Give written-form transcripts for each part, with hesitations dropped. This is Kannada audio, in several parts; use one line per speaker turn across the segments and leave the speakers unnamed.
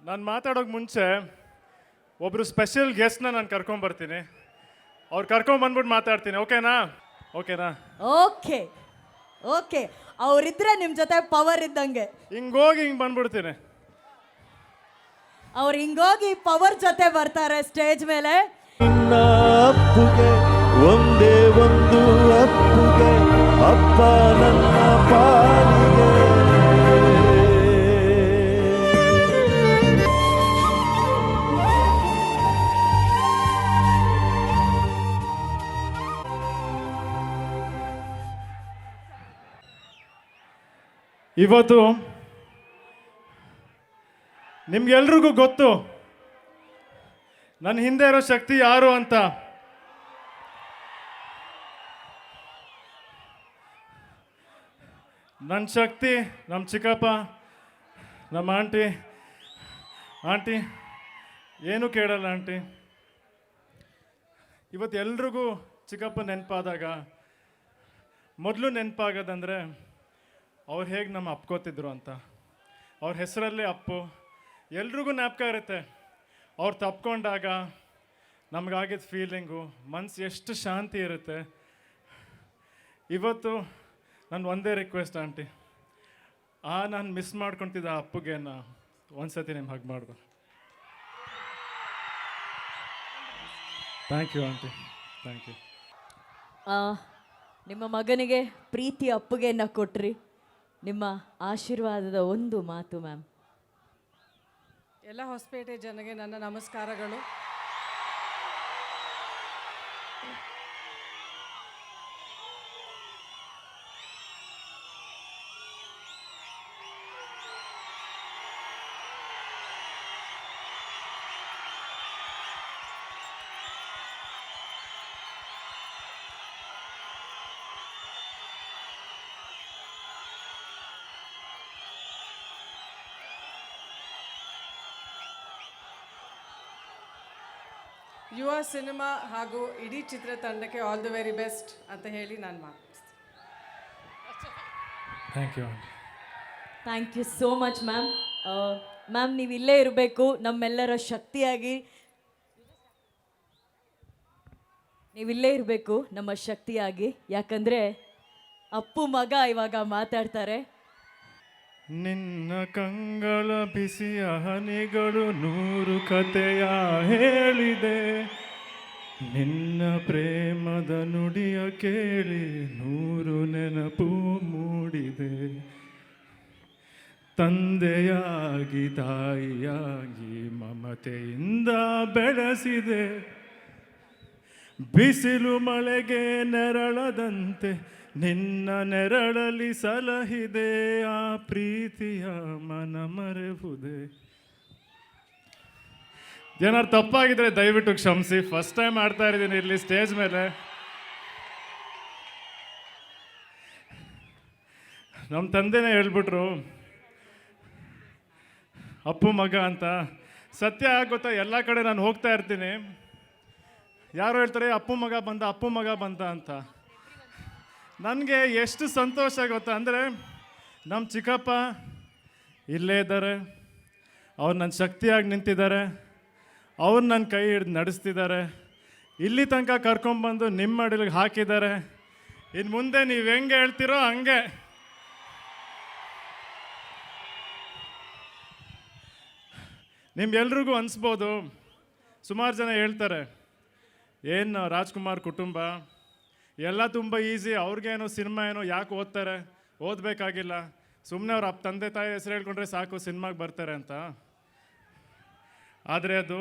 ನಾನು ಮಾತಾಡೋಕೆ ಮುಂಚೆ ಒಬ್ಬರು ಸ್ಪೆಷಲ್ ಗೆಸ್ಟ್ನ ನಾನು ಕರ್ಕೊಂಬರ್ತೀನಿ. ಅವ್ರು ಕರ್ಕೊಂಬಂದ್ಬಿಟ್ಟು ಮಾತಾಡ್ತೀನಿ. ಓಕೆನಾ? ಓಕೆನಾ?
ಓಕೆ ಓಕೆ, ಅವರಿದ್ರೆ ನಿಮ್ಮ ಜೊತೆ ಪವರ್ ಇದ್ದಂಗೆ.
ಹಿಂಗೋಗಿ ಹಿಂಗೆ ಬಂದ್ಬಿಡ್ತೀನಿ.
ಅವ್ರು ಹಿಂಗೋಗಿ ಪವರ್ ಜೊತೆ ಬರ್ತಾರೆ ಸ್ಟೇಜ್ ಮೇಲೆ.
ನಿನ್ನ ಅಪ್ಪುಗೆ ಒಂದೇ ಒಂದು ಅಪ್ಪುಗೆ ಅಪ್ಪ ನನ್ನ ಪಾಲಿಗೆ.
ಇವತ್ತು ನಿಮ್ಗೆಲ್ರಿಗೂ ಗೊತ್ತು ನನ್ನ ಹಿಂದೆ ಇರೋ ಶಕ್ತಿ ಯಾರು ಅಂತ. ನನ್ನ ಶಕ್ತಿ ನಮ್ಮ ಚಿಕ್ಕಪ್ಪ, ನಮ್ಮ ಆಂಟಿ ಏನೂ ಕೇಳಲ್ಲ ಆಂಟಿ. ಇವತ್ತು ಎಲ್ರಿಗೂ ಚಿಕ್ಕಪ್ಪ ನೆನಪಾದಾಗ ಮೊದಲು ನೆನಪಾಗೋದಂದರೆ ಅವ್ರು ಹೇಗೆ ನಮ್ಮ ಅಪ್ಕೋತಿದ್ರು ಅಂತ. ಅವ್ರ ಹೆಸರಲ್ಲೇ ಅಪ್ಪು. ಎಲ್ರಿಗೂ ಜ್ಞಾಪಕ ಇರುತ್ತೆ ಅವ್ರು ತಪ್ಕೊಂಡಾಗ ನಮಗಾಗಿದ್ದ ಫೀಲಿಂಗು, ಮನಸ್ಸು ಎಷ್ಟು ಶಾಂತಿ ಇರುತ್ತೆ. ಇವತ್ತು ನನ್ನ ಒಂದೇ ರಿಕ್ವೆಸ್ಟ್ ಆಂಟಿ, ನಾನು ಮಿಸ್ ಮಾಡ್ಕೊತಿದ್ದ ಅಪ್ಪುಗೆನ ಒಂದ್ಸತಿ ನಿಮ್ಮ ಹಗ್ ಮಾಡ್ದು. Thank you aunty, thank you.
ನಿಮ್ಮ ಮಗನಿಗೆ ಪ್ರೀತಿ ಅಪ್ಪುಗೆನ ಕೊಟ್ರಿ. ನಿಮ್ಮ ಆಶೀರ್ವಾದದ ಒಂದು ಮಾತು ಮ್ಯಾಮ್.
ಎಲ್ಲ ಹೊಸಪೇಟೆ ಜನಗೆ ನನ್ನ ನಮಸ್ಕಾರಗಳು. ಯುವ ಸಿನಿಮಾ ಹಾಗೂ ಇಡೀ ಚಿತ್ರತಂಡಕ್ಕೆ ಆಲ್ ದಿ ವೆರಿ ಬೆಸ್ಟ್ ಅಂತ ಹೇಳಿ ನಾನು ಮಾತಾಡ್ತೀನಿ.
Thank you aunty.
Thank you so much ma'am. Ma'am ನೀವು ಇಲ್ಲೇ ಇರಬೇಕು ನಮ್ಮೆಲ್ಲರ ಶಕ್ತಿಯಾಗಿ. ನೀವಿಲ್ಲೇ ಇರಬೇಕು ನಮ್ಮ ಶಕ್ತಿಯಾಗಿ, ಯಾಕಂದರೆ ಅಪ್ಪು ಮಗ ಇವಾಗ ಮಾತಾಡ್ತಾರೆ.
ನಿನ್ನ ಕಂಗಳ ಬಿಸಿಯ ಹನಿಗಳು 100 ಕಥೆಯ ಹೇಳಿದೆ, ನಿನ್ನ ಪ್ರೇಮದ ನುಡಿಯ ಕೇಳಿ 100 ನೆನಪು ಮೂಡಿದೆ. ತಂದೆಯಾಗಿ ತಾಯಿಯಾಗಿ ಮಮತೆಯಿಂದ ಬೆಳೆಸಿದೆ, ಬಿಸಿಲು ಮಳೆಗೆ ನೆರಳದಂತೆ ನಿನ್ನ ನೆರಳಲ್ಲಿ ಸಲಹಿದೆ, ಆ ಪ್ರೀತಿಯ ಮನ ಮರೆವುದೇ. ಏನಾರು ತಪ್ಪಾಗಿದ್ರೆ ದಯವಿಟ್ಟು ಕ್ಷಮಿಸಿ. ಫಸ್ಟ್ ಟೈಮ್ ಆಡ್ತಾ ಇದ್ದೀನಿ ಇಲ್ಲಿ ಸ್ಟೇಜ್ ಮೇಲೆ. ನಮ್ಮ ತಂದೆನೇ ಹೇಳ್ಬಿಟ್ರು ಅಪ್ಪು ಮಗ ಅಂತ. ಸತ್ಯ ಗೊತ್ತಾ, ಎಲ್ಲ ಕಡೆ ನಾನು ಹೋಗ್ತಾ ಇರ್ತೀನಿ, ಯಾರು ಹೇಳ್ತಾರೆ ಅಪ್ಪು ಮಗ ಬಂದ ಅಂತ. ನನಗೆ ಎಷ್ಟು ಸಂತೋಷ ಗೊತ್ತಾ ಅಂದರೆ, ನಮ್ಮ ಚಿಕ್ಕಪ್ಪ ಇಲ್ಲೇ ಇದ್ದಾರೆ, ಅವ್ರು ನನ್ನ ಶಕ್ತಿಯಾಗಿ ನಿಂತಿದ್ದಾರೆ, ಅವ್ರು ನನ್ನ ಕೈ ಹಿಡಿದು ನಡೆಸ್ತಿದ್ದಾರೆ, ಇಲ್ಲಿ ತನಕ ಕರ್ಕೊಂಬಂದು ನಿಮ್ಮ ಅಡಿಲಿಗೆ ಹಾಕಿದ್ದಾರೆ. ಇನ್ನು ಮುಂದೆ ನೀವು ಹೆಂಗೆ ಹೇಳ್ತಿರೋ ಹಂಗೆ. ನಿಮ್ಗೆಲ್ರಿಗೂ ಅನಿಸ್ಬೋದು, ಸುಮಾರು ಜನ ಹೇಳ್ತಾರೆ ಏನು ರಾಜ್ಕುಮಾರ್ ಕುಟುಂಬ ಎಲ್ಲ ತುಂಬ ಈಸಿ, ಅವ್ರಿಗೇನೋ ಸಿನಿಮಾ ಏನೋ ಯಾಕೆ ಓದ್ತಾರೆ, ಓದಬೇಕಾಗಿಲ್ಲ, ಸುಮ್ಮನೆ ಅವ್ರ ತಂದೆ ತಾಯಿ ಹೆಸರು ಹೇಳ್ಕೊಂಡ್ರೆ ಸಾಕು ಸಿನಿಮಾಗೆ ಬರ್ತಾರೆ ಅಂತ. ಆದರೆ ಅದು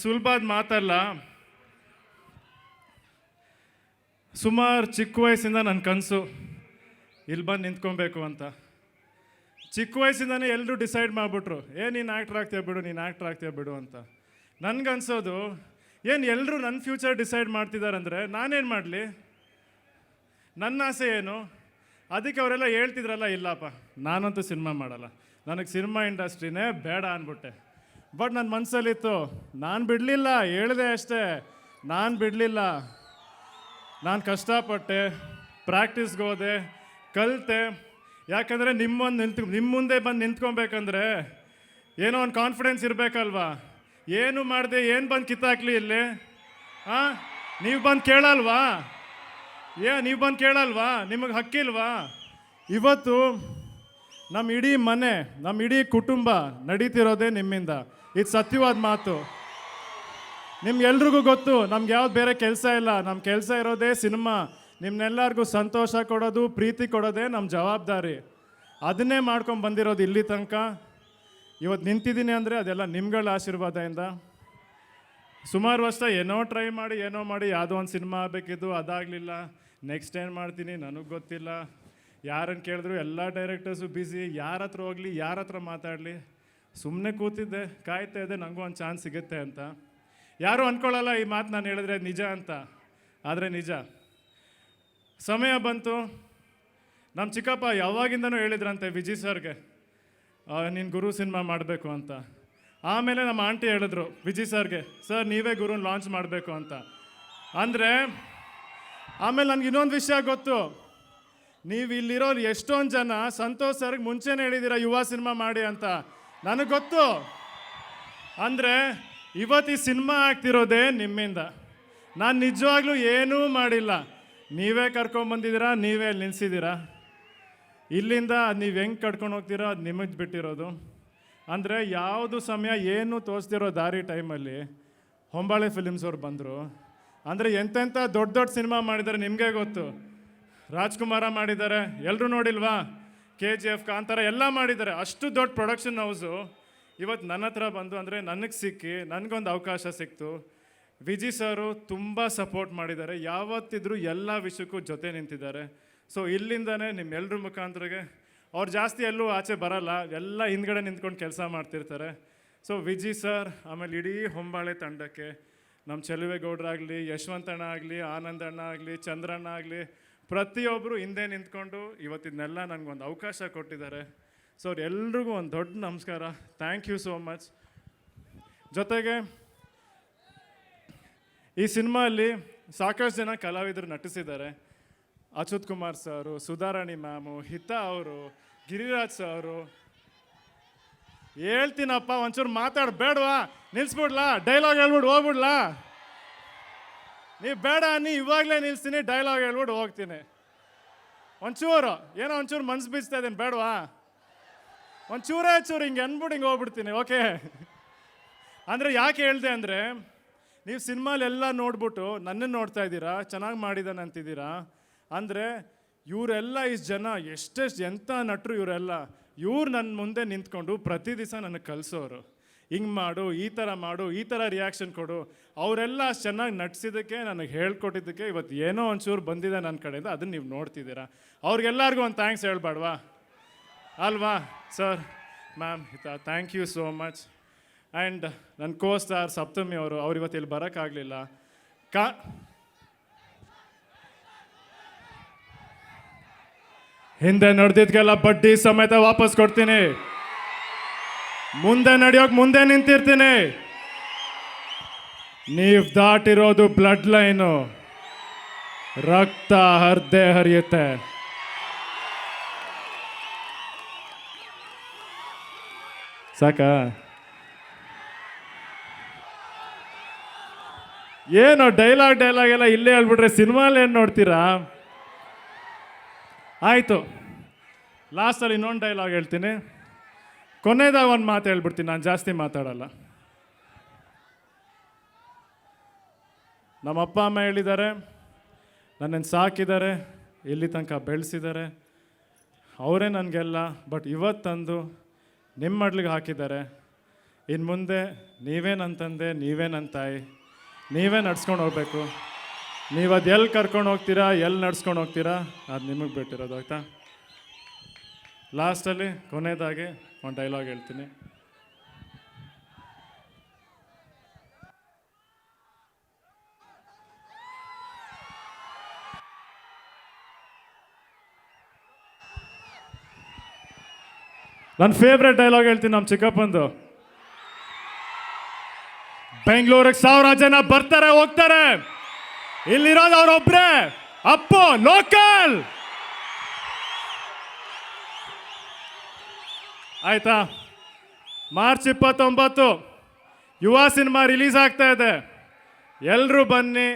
ಸುಲಭದ ಮಾತಲ್ಲ. ಸುಮಾರು ಚಿಕ್ಕ ವಯಸ್ಸಿಂದ ನನ್ನ ಕನಸು ಇಲ್ಲಿ ಬಂದು ನಿಂತ್ಕೊಬೇಕು ಅಂತ. ಚಿಕ್ಕ ವಯಸ್ಸಿಂದನೇ ಎಲ್ಲರೂ ಡಿಸೈಡ್ ಮಾಡಿಬಿಟ್ರು, ನೀನು ಆ್ಯಕ್ಟ್ರ್ ಆಗ್ತೀಯ ಬಿಡು ಅಂತ. ನನಗನ್ಸೋದು ಏನು ಎಲ್ಲರೂ ನನ್ನ ಫ್ಯೂಚರ್ ಡಿಸೈಡ್ ಮಾಡ್ತಿದ್ದಾರೆ ಅಂದರೆ ನಾನೇನು ಮಾಡಲಿ, ನನ್ನ ಆಸೆ ಏನು. ಅದಕ್ಕೆ ಅವರೆಲ್ಲ ಹೇಳ್ತಿದ್ರಲ್ಲ, ಇಲ್ಲಪ್ಪ ನಾನಂತೂ ಸಿನಿಮಾ ಮಾಡಲ್ಲ, ನನಗೆ ಸಿನಿಮಾ ಇಂಡಸ್ಟ್ರಿನೇ ಬೇಡ ಅಂದ್ಬಿಟ್ಟೆ. ಬಟ್ ನನ್ನ ಮನಸ್ಸಲ್ಲಿತ್ತು, ನಾನು ಬಿಡಲಿಲ್ಲ, ಹೇಳಿದೆ ಅಷ್ಟೇ, ನಾನು ಬಿಡಲಿಲ್ಲ. ನಾನು ಕಷ್ಟಪಟ್ಟೆ, ಪ್ರಾಕ್ಟೀಸ್ಗೆ ಹೋದೆ, ಕಲಿತೆ. ಯಾಕಂದರೆ ನಿಮ್ಮ ಮುಂದೆ ಬಂದು ನಿಂತ್ಕೊಬೇಕಂದ್ರೆ ಏನೋ ಒಂದು ಕಾನ್ಫಿಡೆನ್ಸ್ ಇರಬೇಕಲ್ವಾ? ಏನು ಮಾಡಿದೆ ಏನು ಬಂದು ಕಿತ್ತಾಕ್ಲಿ ಇಲ್ಲಿ? ಹಾಂ, ನೀವು ಬಂದು ಕೇಳಲ್ವಾ? ನೀವು ಬಂದು ಕೇಳಲ್ವಾ? ನಿಮಗೆ ಹಕ್ಕಿಲ್ವಾ? ಇವತ್ತು ನಮ್ಮ ಇಡೀ ಮನೆ, ನಮ್ಮ ಇಡೀ ಕುಟುಂಬ ನಡೀತಿರೋದೇ ನಿಮ್ಮಿಂದ. ಇದು ಸತ್ಯವಾದ ಮಾತು. ನಿಮ್ಗೆಲ್ರಿಗೂ ಗೊತ್ತು, ನಮ್ಗೆ ಯಾವ್ದು ಬೇರೆ ಕೆಲಸ ಇಲ್ಲ. ನಮ್ಮ ಕೆಲಸ ಇರೋದೇ ಸಿನಿಮಾ. ನಿಮ್ನೆಲ್ಲರಿಗೂ ಸಂತೋಷ ಕೊಡೋದು, ಪ್ರೀತಿ ಕೊಡೋದೇ ನಮ್ಮ ಜವಾಬ್ದಾರಿ. ಅದನ್ನೇ ಮಾಡ್ಕೊಂಡು ಬಂದಿರೋದು ಇಲ್ಲಿ ತನಕ. ಇವತ್ತು ನಿಂತಿದ್ದೀನಿ ಅಂದರೆ ಅದೆಲ್ಲ ನಿಮ್ಗಳ ಆಶೀರ್ವಾದದಿಂದ. ಸುಮಾರು ವರ್ಷ ಏನೋ ಟ್ರೈ ಮಾಡಿ ಯಾವುದೋ ಒಂದು ಸಿನಿಮಾ ಆಗಬೇಕಿದ್ದು, ಅದಾಗಲಿಲ್ಲ. ನೆಕ್ಸ್ಟ್ ಏನು ಮಾಡ್ತೀನಿ ನನಗೆ ಗೊತ್ತಿಲ್ಲ. ಯಾರನ್ನು ಕೇಳಿದ್ರು ಎಲ್ಲ ಡೈರೆಕ್ಟರ್ಸು ಬ್ಯುಸಿ, ಯಾರ ಹತ್ರ ಹೋಗಲಿ, ಯಾರ ಹತ್ರ ಮಾತಾಡಲಿ. ಸುಮ್ಮನೆ ಕೂತಿದ್ದೆ, ಕಾಯ್ತಾ ಇದ್ದೆ ನನಗೂ ಒಂದು ಚಾನ್ಸ್ ಸಿಗುತ್ತೆ ಅಂತ. ಯಾರೂ ಅಂದ್ಕೊಳ್ಳಲ್ಲ ಈ ಮಾತು ನಾನು ಹೇಳಿದ್ರೆ ನಿಜ ಅಂತ, ಆದರೆ ನಿಜ. ಸಮಯ ಬಂತು. ನಮ್ಮ ಚಿಕ್ಕಪ್ಪ ಯಾವಾಗಿಂದನೂ ಹೇಳಿದ್ರಂತೆ ವಿಜಯ್ ಸರ್ಗೆ, ನೀನು ಗುರು ಸಿನಿಮಾ ಮಾಡಬೇಕು ಅಂತ. ಆಮೇಲೆ ನಮ್ಮ ಆಂಟಿ ಹೇಳಿದ್ರು ವಿಜಯ್ ಸರ್ಗೆ, ಸರ್ ನೀವೇ ಗುರುನ ಲಾಂಚ್ ಮಾಡಬೇಕು ಅಂತ. ಅಂದರೆ ಆಮೇಲೆ ನನಗೆ ಇನ್ನೊಂದು ವಿಷಯ ಗೊತ್ತು. ನೀವು ಇಲ್ಲಿರೋರು ಎಷ್ಟೊಂದು ಜನ ಸಂತೋಷ್ ಸರ್ಗೆ ಮುಂಚೆನೇ ಹೇಳಿದ್ದೀರ ಯುವ ಸಿನಿಮಾ ಮಾಡಿ ಅಂತ. ನನಗೆ ಗೊತ್ತು. ಅಂದರೆ ಇವತ್ತು ಈ ಸಿನಿಮಾ ಆಗ್ತಿರೋದೇ ನಿಮ್ಮಿಂದ. ನಾನು ನಿಜವಾಗ್ಲೂ ಏನೂ ಮಾಡಿಲ್ಲ. ನೀವೇ ಕರ್ಕೊಂಬಂದಿದ್ದೀರಾ, ನೀವೇ ಅಲ್ಲಿ ನಿಲ್ಲಿಸಿದ್ದೀರಾ. ಇಲ್ಲಿಂದ ನೀವು ಹೆಂಗೆ ಕಟ್ಕೊಂಡು ಹೋಗ್ತೀರೋ ಅದು ನಿಮಗೆ ಬಿಟ್ಟಿರೋದು. ಅಂದರೆ ಯಾವುದು ಸಮಯ ಏನು ತೋರಿಸ್ತಿರೋ ದಾರಿ ಟೈಮಲ್ಲಿ ಹೊಂಬಾಳೆ ಫಿಲಿಮ್ಸ್ ಅವ್ರು ಬಂದರು. ಅಂದರೆ ಎಂತೆಂಥ ದೊಡ್ಡ ದೊಡ್ಡ ಸಿನಿಮಾ ಮಾಡಿದ್ದಾರೆ ನಿಮಗೆ ಗೊತ್ತು. ರಾಜ್ಕುಮಾರ ಮಾಡಿದ್ದಾರೆ, ಎಲ್ಲರೂ ನೋಡಿಲ್ವಾ? KGF, ಕಾಂತಾರ ಎಲ್ಲ ಮಾಡಿದ್ದಾರೆ. ಅಷ್ಟು ದೊಡ್ಡ ಪ್ರೊಡಕ್ಷನ್ ಹೌಸು ಇವತ್ತು ನನ್ನ ಹತ್ರ ಬಂದು ಅಂದರೆ ನನಗೆ ಸಿಕ್ಕಿ ನನಗೊಂದು ಅವಕಾಶ ಸಿಕ್ತು. ವಿಜಯ್ ಸರು ತುಂಬ ಸಪೋರ್ಟ್ ಮಾಡಿದ್ದಾರೆ. ಯಾವತ್ತಿದ್ರೂ ಎಲ್ಲ ವಿಷಯಕ್ಕೂ ಜೊತೆ ನಿಂತಿದ್ದಾರೆ. ಸೊ ಇಲ್ಲಿಂದನೇ ನಿಮ್ಮೆಲ್ಲರ ಮುಖಾಂತರಗೆ ಅವ್ರು ಜಾಸ್ತಿ ಎಲ್ಲೂ ಆಚೆ ಬರಲ್ಲ, ಎಲ್ಲ ಹಿಂದ್ಗಡೆ ನಿಂತ್ಕೊಂಡು ಕೆಲಸ ಮಾಡ್ತಿರ್ತಾರೆ. ಸೊ ವಿಜಯ್ ಸರ್, ಆಮೇಲೆ ಇಡೀ ಹೊಂಬಾಳೆ ತಂಡಕ್ಕೆ, ನಮ್ಮ ಚೆಲುವೇಗೌಡರಾಗಲಿ, ಯಶವಂತಣ್ಣ ಆಗಲಿ, ಆನಂದಣ್ಣ ಆಗಲಿ, ಚಂದ್ರಣ್ಣ ಆಗಲಿ, ಪ್ರತಿಯೊಬ್ಬರು ಹಿಂದೆ ನಿಂತ್ಕೊಂಡು ಇವತ್ತಿದ್ನೆಲ್ಲ ನನಗೊಂದು ಅವಕಾಶ ಕೊಟ್ಟಿದ್ದಾರೆ. ಸೊ ಅವ್ರೆಲ್ರಿಗೂ ಒಂದು ದೊಡ್ಡ ನಮಸ್ಕಾರ. Thank you so much. ಜೊತೆಗೆ ಈ ಸಿನಿಮಾಲ್ಲಿ ಸಾಕಷ್ಟು ಜನ ಕಲಾವಿದರು ನಟಿಸಿದ್ದಾರೆ. ಅಚ್ಯುತ್ ಕುಮಾರ್ ಸರು, ಸುಧಾರಾಣಿ ಮ್ಯಾಮು, ಹಿತಾ ಅವರು, ಗಿರಿರಾಜ್ ಸರು. ಹೇಳ್ತೀನಪ್ಪ, ಒಂಚೂರು ಮಾತಾಡಬೇಡವಾ? ನಿಲ್ಸ್ಬಿಡ್ಲಾ? ಡೈಲಾಗ್ ಹೇಳ್ಬಿಟ್ಟು ಹೋಗ್ಬಿಡ್ಲಾ? ನೀವು ಬೇಡ ನೀ ಇವಾಗಲೇ ನಿಲ್ಸ್ತೀನಿ, ಡೈಲಾಗ್ ಹೇಳ್ಬಿಟ್ಟು ಹೋಗ್ತೀನಿ. ಒಂಚೂರು ಏನೋ ಒಂಚೂರು ಮನ್ಸು ಬೀಸ್ತಾ ಇದ್ದೀನಿ, ಬೇಡವಾ? ಒಂಚೂರೇ ಚೂರು ಹಿಂಗೆ ಅಂದ್ಬಿಟ್ಟು ಹಿಂಗೆ ಹೋಗ್ಬಿಡ್ತೀನಿ. ಓಕೆ? ಅಂದರೆ ಯಾಕೆ ಹೇಳಿದೆ ಅಂದರೆ, ನೀವು ಸಿನಿಮಾಲೆಲ್ಲ ನೋಡ್ಬಿಟ್ಟು ನನ್ನನ್ನು ನೋಡ್ತಾ ಇದ್ದೀರಾ, ಚೆನ್ನಾಗಿ ಮಾಡಿದ್ದಾನೆ ಅಂತಿದ್ದೀರಾ. ಅಂದರೆ ಇವರೆಲ್ಲ ಇಷ್ಟು ಜನ ಎಷ್ಟೆಷ್ಟು ಎಂಥ ನಟರು ಇವರೆಲ್ಲ, ಇವ್ರು ನನ್ನ ಮುಂದೆ ನಿಂತ್ಕೊಂಡು ಪ್ರತಿ ದಿವಸ ನನಗೆ ಕಲಿಸೋರು. ಹಿಂಗೆ ಮಾಡು, ಈ ಥರ ಮಾಡು, ಈ ಥರ ರಿಯಾಕ್ಷನ್ ಕೊಡು. ಅವರೆಲ್ಲ ಅಷ್ಟು ಚೆನ್ನಾಗಿ ನಟಿಸಿದ್ದಕ್ಕೆ, ನನಗೆ ಹೇಳ್ಕೊಟ್ಟಿದ್ದಕ್ಕೆ ಇವತ್ತು ಏನೋ ಒಂಚೂರು ಬಂದಿದೆ ನನ್ನ ಕಡೆಯಿಂದ. ಅದನ್ನು ನೀವು ನೋಡ್ತಿದ್ದೀರಾ. ಅವ್ರಿಗೆಲ್ಲರಿಗೂ ಒಂದು ಥ್ಯಾಂಕ್ಸ್ ಹೇಳ್ಬಾಡ್ವಾ? ಅಲ್ವಾ sir, ma'am, Hitha, thank you so much. And ನನ್ನ ಕೋ-ಸ್ಟಾರ್ ಸಪ್ತಮಿ ಅವ್ರು ಇವತ್ತು ಇಲ್ಲಿ ಬರೋಕ್ಕಾಗಲಿಲ್ಲ. ಹಿಂದೆ ನಡೆದಿದ್ಗೆಲ್ಲ ಬಡ್ಡಿ ಸಮೇತ ವಾಪಸ್ ಕೊಡ್ತೀನಿ. ಮುಂದೆ ನಡೆಯೋಕೆ ಮುಂದೆ ನಿಂತಿರ್ತೀನಿ. ನೀವು ದಾಟಿರೋದು ಬ್ಲಡ್ ಲೈನು, ರಕ್ತ ಹರ್ದೇ ಹರಿಯುತ್ತೆ. ಸಾಕ? ಏನು ಡೈಲಾಗ್ ಎಲ್ಲ ಇಲ್ಲೇ ಹೇಳ್ಬಿಟ್ರೆ ಸಿನಿಮಾಲಿ ಏನು ನೋಡ್ತೀರಾ? ಆಯಿತು, ಲಾಸ್ಟಲ್ಲಿ ಇನ್ನೊಂದು ಡೈಲಾಗ್ ಹೇಳ್ತೀನಿ. ಕೊನೆದಾಗ ಒಂದು ಮಾತು ಹೇಳ್ಬಿಡ್ತೀನಿ, ನಾನು ಜಾಸ್ತಿ ಮಾತಾಡಲ್ಲ. ನಮ್ಮ ಅಪ್ಪ ಅಮ್ಮ ಹೇಳಿದ್ದಾರೆ, ನನ್ನನ್ನು ಸಾಕಿದ್ದಾರೆ, ಇಲ್ಲಿ ತನಕ ಬೆಳೆಸಿದ್ದಾರೆ, ಅವರೇ ನನಗೆಲ್ಲ. ಬಟ್ ಇವತ್ತಂದು ನಿಮ್ಮ ಮಡ್ಲಿಗೆ ಹಾಕಿದ್ದಾರೆ. ಇನ್ನು ಮುಂದೆ ನೀವೇ ನನ್ನ ತಂದೆ, ನೀವೇ ನನ್ನ ತಾಯಿ, ನೀವೇ ನಡ್ಸ್ಕೊಂಡು ಹೋಗ್ಬೇಕು. ನೀವು ಅದು ಎಲ್ಲಿ ಕರ್ಕೊಂಡು ಹೋಗ್ತೀರಾ, ಎಲ್ಲಿ ನಡ್ಸ್ಕೊಂಡು ಹೋಗ್ತೀರಾ, ಅದು ನಿಮಗೆ ಬಿಟ್ಟಿರೋದು. ಆಯ್ತಾ? ಲಾಸ್ಟಲ್ಲಿ ಕೊನೆಯದಾಗಿ ಒಂದು ಡೈಲಾಗ್ ಹೇಳ್ತೀನಿ. ನನ್ನ ಫೇವ್ರೆಟ್ ಡೈಲಾಗ್ ಹೇಳ್ತೀನಿ, ನಮ್ಮ ಚಿಕ್ಕಪ್ಪಂದು. ಬೆಂಗಳೂರಿಗೆ 1000 ಜನ ಬರ್ತಾರೆ ಹೋಗ್ತಾರೆ, ಇಲ್ಲಿರೋದು ಅವ್ರೊಬ್ರೆ, ಅಪ್ಪು ಲೋಕಲ್. ಆಯ್ತಾ? ಮಾರ್ಚ್ 29 ಯುವ ಸಿನಿಮಾ ರಿಲೀಸ್ ಆಗ್ತಾ ಇದೆ. ಎಲ್ಲರೂ ಬನ್ನಿ,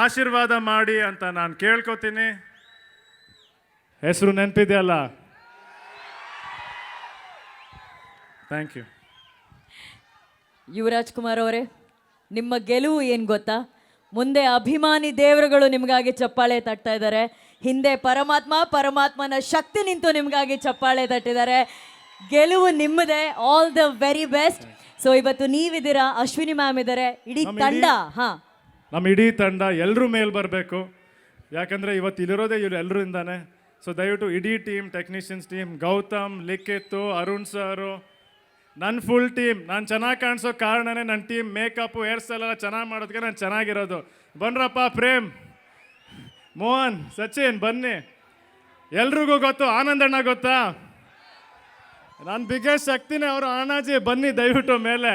ಆಶೀರ್ವಾದ ಮಾಡಿ ಅಂತ ನಾನು ಕೇಳ್ಕೊತೀನಿ. ಹೆಸರು ನೆನಪಿದೆಯಲ್ಲ? Thank you.
ಯುವರಾಜ್ ಕುಮಾರ್ ಅವರೇ, ನಿಮ್ಮ ಗೆಲುವು ಏನು ಗೊತ್ತಾ? ಮುಂದೆ ಅಭಿಮಾನಿ ದೇವರುಗಳು ನಿಮಗಾಗಿ ಚಪ್ಪಾಳೆ ತಟ್ತಾ ಇದ್ದಾರೆ, ಹಿಂದೆ ಪರಮಾತ್ಮನ ಶಕ್ತಿ ನಿಂತು ನಿಮಗಾಗಿ ಚಪ್ಪಾಳೆ ತಟ್ಟಿದ್ದಾರೆ. ಗೆಲುವು ನಿಮ್ಮದೇ. All the very best. So ಇವತ್ತು ನೀವಿದ್ದೀರಾ, ಅಶ್ವಿನಿ ಮ್ಯಾಮ್ ಇದ್ದಾರೆ, ಇಡೀ ತಂಡ.
ನಮ್ಮ ಇಡೀ ತಂಡ ಎಲ್ಲರೂ ಮೇಲ್ ಬರಬೇಕು. ಯಾಕಂದರೆ ಇವತ್ತು ಇಲ್ಲಿರೋದೇ ಇವ್ರು ಎಲ್ಲರಿಂದಾನೆ. ಸೊ ದಯವಿಟ್ಟು ಇಡೀ ಟೀಮ್, ಟೆಕ್ನಿಷಿಯನ್ಸ್ ಟೀಮ್, ಗೌತಮ್, ಲಿಖಿತ್, ಅರುಣ್ ಸರು, ನನ್ನ ಫುಲ್ ಟೀಮ್. ನಾನು ಚೆನ್ನಾಗಿ ಕಾಣಿಸೋ ಕಾರಣನೇ ನನ್ನ ಟೀಮ್. ಮೇಕಪ್ಪು, ಹೇರ್ ಸ್ಟೈಲ್ ಎಲ್ಲ ಚೆನ್ನಾಗಿ ಮಾಡೋದಕ್ಕೆ ನಾನು ಚೆನ್ನಾಗಿರೋದು. ಬನ್ರಪ್ಪ, ಪ್ರೇಮ್, ಮೋಹನ್, ಸಚಿನ್ ಬನ್ನಿ. ಎಲ್ರಿಗೂ ಗೊತ್ತು, ಆನಂದಣ್ಣ ಗೊತ್ತಾ? ನನ್ನ ಬಿಗ್ಗೆಸ್ಟ್ ಶಕ್ತಿನೇ ಅವರು. ಅಣ್ಣಾಜಿ ಬನ್ನಿ ದಯವಿಟ್ಟು ಮೇಲೆ.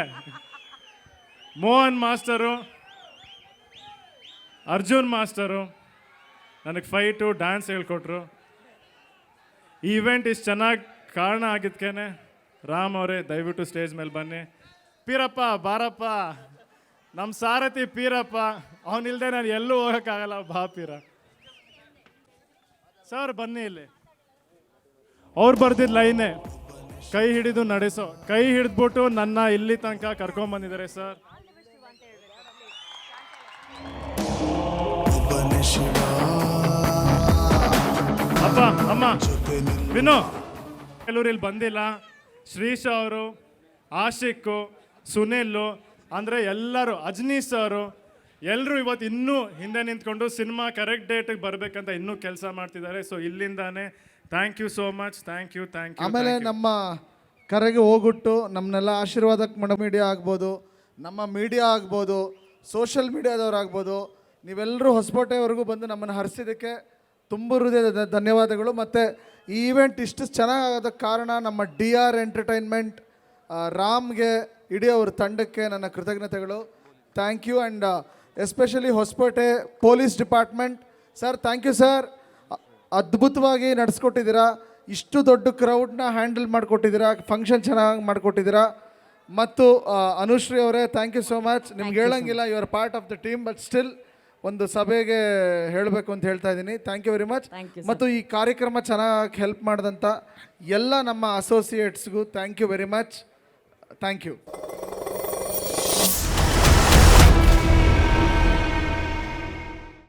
ಮೋಹನ್ ಮಾಸ್ಟರು, ಅರ್ಜುನ್ ಮಾಸ್ಟರು ನನಗೆ ಫೈಟು, ಡ್ಯಾನ್ಸ್ ಹೇಳ್ಕೊಟ್ರು. ಈ ಇವೆಂಟ್ ಇಷ್ಟು ಚೆನ್ನಾಗಿ ಕಾರಣ ಆಗಿದ್ಕೇನೆ ರಾಮ್ ಅವರೇ ದಯವಿಟ್ಟು ಸ್ಟೇಜ್ ಮೇಲೆ ಬನ್ನಿ. ಪೀರಪ್ಪ ಬಾರಪ್ಪ, ನಮ್ಮ ಸಾರಥಿ ಪೀರಪ್ಪ, ಅವನಿಲ್ದೆ ನಾನು ಎಲ್ಲೂ ಹೋಗೋಕ್ಕಾಗಲ್ಲ. ಬಾ ಪೀರ ಸರ್ ಬನ್ನಿ ಇಲ್ಲಿ. ಅವ್ರು ಬರ್ದಿದ್ದ ಲೈನೇ ಕೈ ಹಿಡಿದು ನಡೆಸೋ. ಕೈ ಹಿಡಿದ್ಬಿಟ್ಟು ನನ್ನ ಇಲ್ಲಿ ತನಕ ಕರ್ಕೊಂಬಂದಿದ್ದಾರೆ ಸರ್. ಅಪ್ಪ ಅಮ್ಮ ವಿನು ಕೆಲವ್ರು ಇಲ್ಲಿ ಬಂದಿಲ್ಲ. ಶ್ರೀಶ್ ಅವರು, ಆಶಿಕ್, ಸುನಿಲ್, ಅಂದರೆ ಎಲ್ಲರೂ, ಅಜ್ನೀಶ್ ಅವರು ಎಲ್ಲರೂ ಇವತ್ತು ಇನ್ನೂ ಹಿಂದೆ ನಿಂತ್ಕೊಂಡು ಸಿನಿಮಾ ಕರೆಕ್ಟ್ ಡೇಟಿಗೆ ಬರಬೇಕಂತ ಇನ್ನೂ ಕೆಲಸ ಮಾಡ್ತಿದ್ದಾರೆ. ಸೊ ಇಲ್ಲಿಂದಾನೆ thank you so much. Thank you.
ಆಮೇಲೆ ನಮ್ಮ ಕರೆಗೆ ಹೋಗ್ಬಿಟ್ಟು ನಮ್ಮನ್ನೆಲ್ಲ ಆಶೀರ್ವಾದಕ್ಕೆ ಮಾಡೋ ಮೀಡಿಯಾ ಆಗ್ಬೋದು, ನಮ್ಮ ಮೀಡಿಯಾ ಆಗ್ಬೋದು, ಸೋಷಿಯಲ್ ಮೀಡಿಯಾದವ್ರು ಆಗ್ಬೋದು, ನೀವೆಲ್ಲರೂ ಹೊಸಕೋಟೆವರೆಗೂ ಬಂದು ನಮ್ಮನ್ನು ಹರಿಸಿದ್ದಕ್ಕೆ ತುಂಬ ಹೃದಯದ ಧನ್ಯವಾದಗಳು. ಮತ್ತು ಈ ಈವೆಂಟ್ ಇಷ್ಟು ಚೆನ್ನಾಗಾದ ಕಾರಣ ನಮ್ಮ DR ಎಂಟರ್ಟೈನ್ಮೆಂಟ್, ರಾಮ್ಗೆ, ಇಡೀ ಅವ್ರ ತಂಡಕ್ಕೆ ನನ್ನ ಕೃತಜ್ಞತೆಗಳು. Thank you. And especially Hosakote police department sir, thank you sir. ಅದ್ಭುತವಾಗಿ ನಡೆಸ್ಕೊಟ್ಟಿದ್ದೀರಾ. ಇಷ್ಟು ದೊಡ್ಡ ಕ್ರೌಡ್ನ ಹ್ಯಾಂಡಲ್ ಮಾಡಿಕೊಟ್ಟಿದ್ದೀರಾ, ಫಂಕ್ಷನ್ ಚೆನ್ನಾಗಿ ಮಾಡಿಕೊಟ್ಟಿದ್ದೀರಾ. ಮತ್ತು ಅನುಶ್ರೀ ಅವರೇ, ಥ್ಯಾಂಕ್ ಯು ಸೋ ಮಚ್. ನಿಮ್ಗೆ ಹೇಳಂಗಿಲ್ಲ, you are part of the team, but still ಒಂದು ಸಭೆಗೆ ಹೇಳಬೇಕು ಅಂತ ಹೇಳ್ತಾ ಇದ್ದೀನಿ. Thank you very much. ಮತ್ತು ಈ ಕಾರ್ಯಕ್ರಮ ಚೆನ್ನಾಗಿ ಹೆಲ್ಪ್ ಮಾಡಿದಂಥ ಎಲ್ಲ ನಮ್ಮ ಅಸೋಸಿಯೇಟ್ಸ್ಗೂ thank you very much. Thank you.